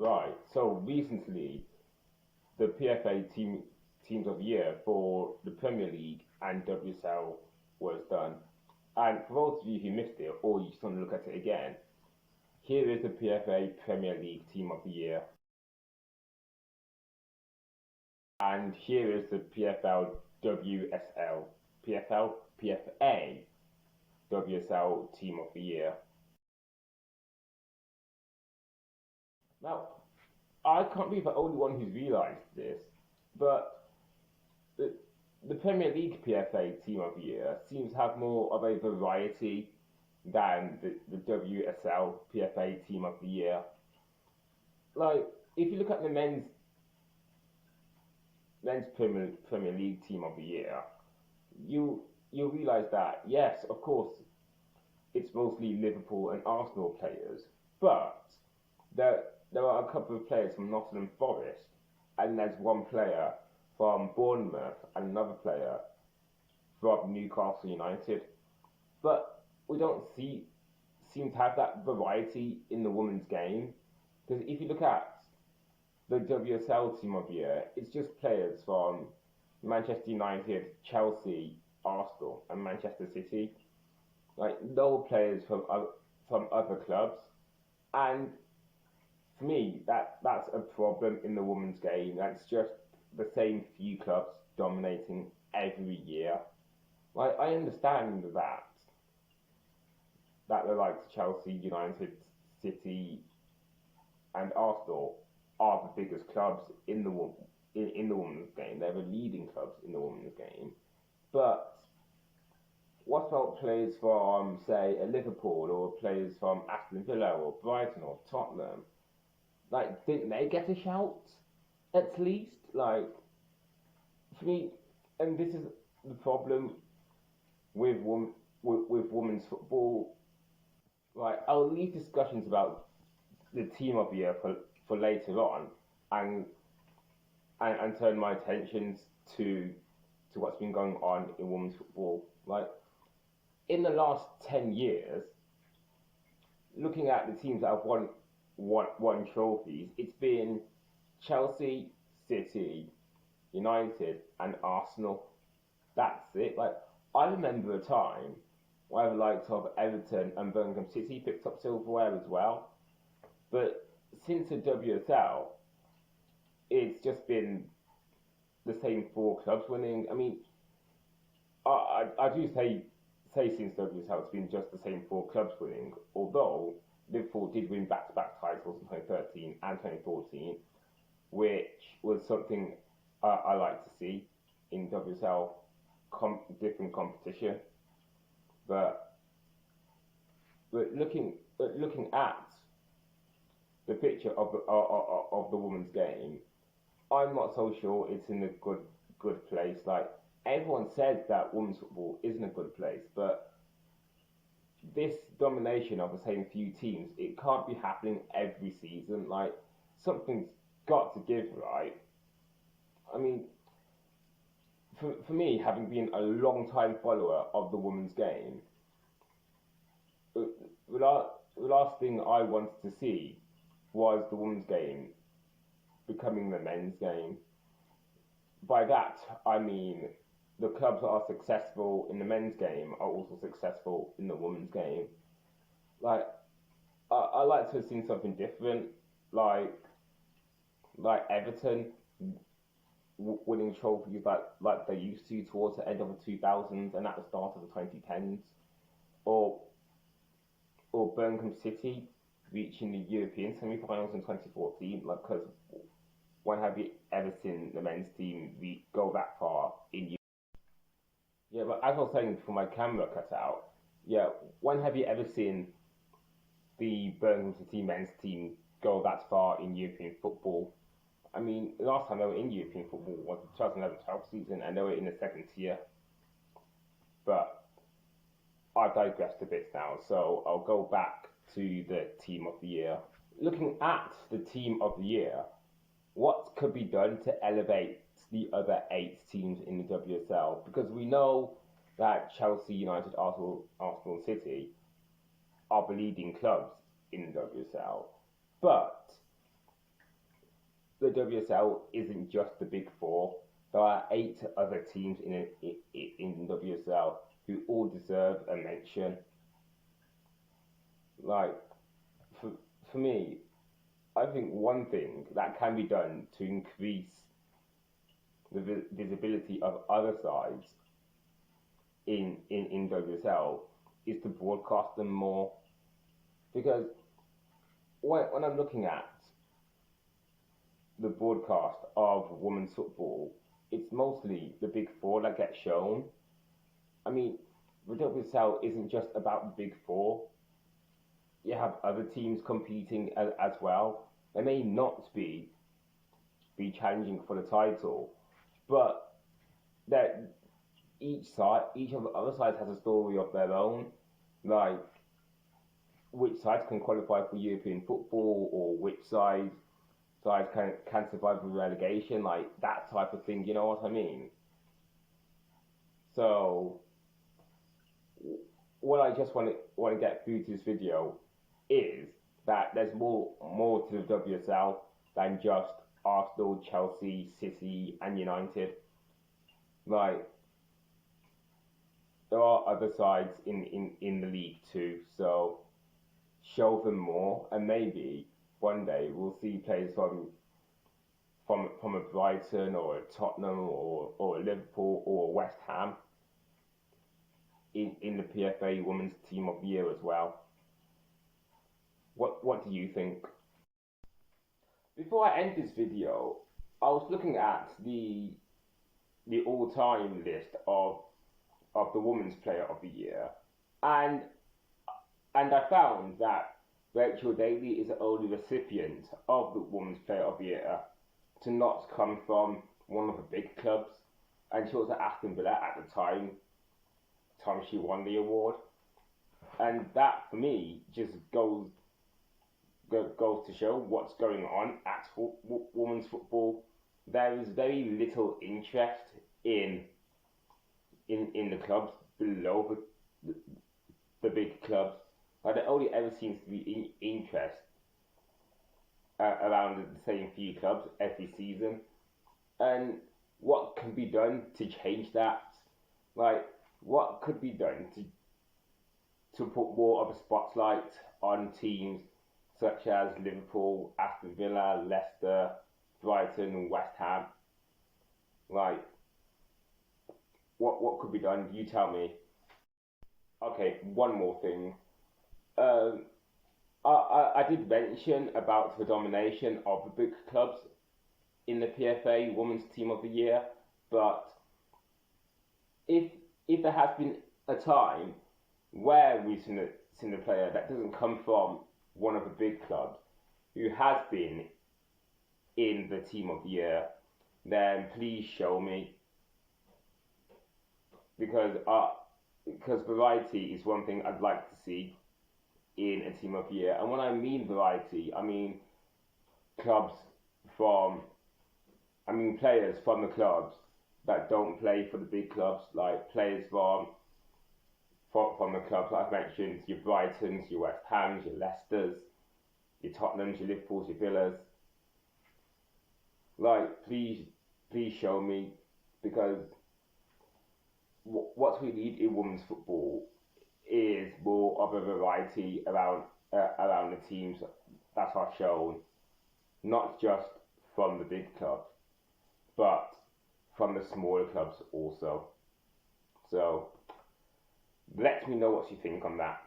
Right. So recently, the PFA teams of the year for the Premier League and WSL was done. And for those of you who missed it, or you just want to look at it again, here is the PFA Premier League team of the year, and here is the PFL WSL, PFL PFA WSL team of the year. Now, I can't be the only one who's realised this, but the, the Premier League PFA Team of the Year seems to have more of a variety than the WSL PFA Team of the Year. Like, if you look at the men's Premier League Team of the Year, you realise that yes, of course, it's mostly Liverpool and Arsenal players, but there there are a couple of players from Nottingham Forest, and there's one player from Bournemouth and another player from Newcastle United. But we don't seem to have that variety in the women's game. Because if you look at the WSL team of the year, it's just players from Manchester United, Chelsea, Arsenal, and Manchester City. Like no players from other clubs, and for me, that's a problem in the women's game. That's just the same few clubs dominating every year. Like I understand that the likes of Chelsea, United, City, and Arsenal are the biggest clubs in the women's game. They're the leading clubs in the women's game. But what about players from, say, a Liverpool or players from Aston Villa or Brighton or Tottenham? Like, didn't they get a shout at least? Like, for me, and this is the problem with women's football. Like, I'll leave discussions about the team of the year for later on, and and turn my attentions to what's been going on in women's football. Like, in the last 10 years, looking at the teams that have won trophies, it's been Chelsea, City, United, and Arsenal. That's it. Like, I remember a time where the likes of Everton and Birmingham City picked up silverware as well. But since the WSL, it's just been the same four clubs winning. I mean, I do say since WSL it's been just the same four clubs winning, although Liverpool did win back-to-back titles in 2013 and 2014, which was something I like to see in WSL different competition. But looking at the picture of the women's game, I'm not so sure it's in a good place. Like everyone says that women's football isn't a good place, but this domination of the same few teams, it can't be happening every season. Like something's got to give, right? I mean, for me, having been a long time follower of the women's game, the last thing I wanted to see was the women's game becoming the men's game. By that, I mean the clubs that are successful in the men's game are also successful in the women's game. Like, I like to have seen something different, like Everton winning trophies like they used to towards the end of the 2000s and at the start of the 2010s, or Birmingham City reaching the European semi-finals in 2014. Like, because when have you ever seen the men's team go that far in Europe? Yeah, but as I was saying before my camera cut out, yeah, when have you ever seen the Birmingham City men's team go that far in European football? I mean, the last time they were in European football was the 2011-12 season, and they were in the second tier. But I've digressed a bit now, so I'll go back to the team of the year. Looking at the team of the year, what could be done to elevate the other 8 teams in the WSL? Because we know that Chelsea, United, Arsenal, and City are the leading clubs in the WSL, but the WSL isn't just the big four. There are 8 other teams in WSL who all deserve a mention. Like, for me, I think one thing that can be done to increase the visibility of other sides in WSL is to broadcast them more. Because when I'm looking at the broadcast of women's football, it's mostly the big four that get shown. I mean, the WSL isn't just about the big four. You have other teams competing as well. They may not be challenging for the title, but that each of the other sides has a story of their own. Like, which sides can qualify for European football, or which sides can survive with relegation, like that type of thing. You know what I mean? So, what I just want to get through to this video is that there's more to the WSL than just Arsenal, Chelsea, City, and United. Like, there are other sides in the league too, so show them more, and maybe one day we'll see players from a Brighton or a Tottenham or a Liverpool or a West Ham in the PFA Women's Team of the Year as well. What do you think? Before I end this video, I was looking at the all-time list of the Women's Player of the Year, and I found that Rachel Daly is the only recipient of the Women's Player of the Year to not come from one of the big clubs, and she was at Aston Villa at the time she won the award, and that for me just goes to show what's going on at women's football. There is very little interest in the clubs below the big clubs. Like, there only ever seems to be interest around the same few clubs every season. And what can be done to change that? Like, what could be done to put more of a spotlight on teams such as Liverpool, Aston Villa, Leicester, Brighton, and West Ham? Like, what could be done? You tell me. Okay, one more thing. I did mention about the domination of the big clubs in the PFA Women's Team of the Year, but if there has been a time where we've seen a player that doesn't come from one of the big clubs who has been in the Team of the Year, then please show me, because variety is one thing I'd like to see in a Team of the Year. And when I mean variety, I mean players from the clubs that don't play for the big clubs, like players from the clubs I've mentioned, your Brightons, your West Hams, your Leicesters, your Tottenhams, your Liverpools, your Villas. Like, please show me, because what we need in women's football is more of a variety around the teams that are shown, not just from the big clubs, but from the smaller clubs also. So let me know what you think on that.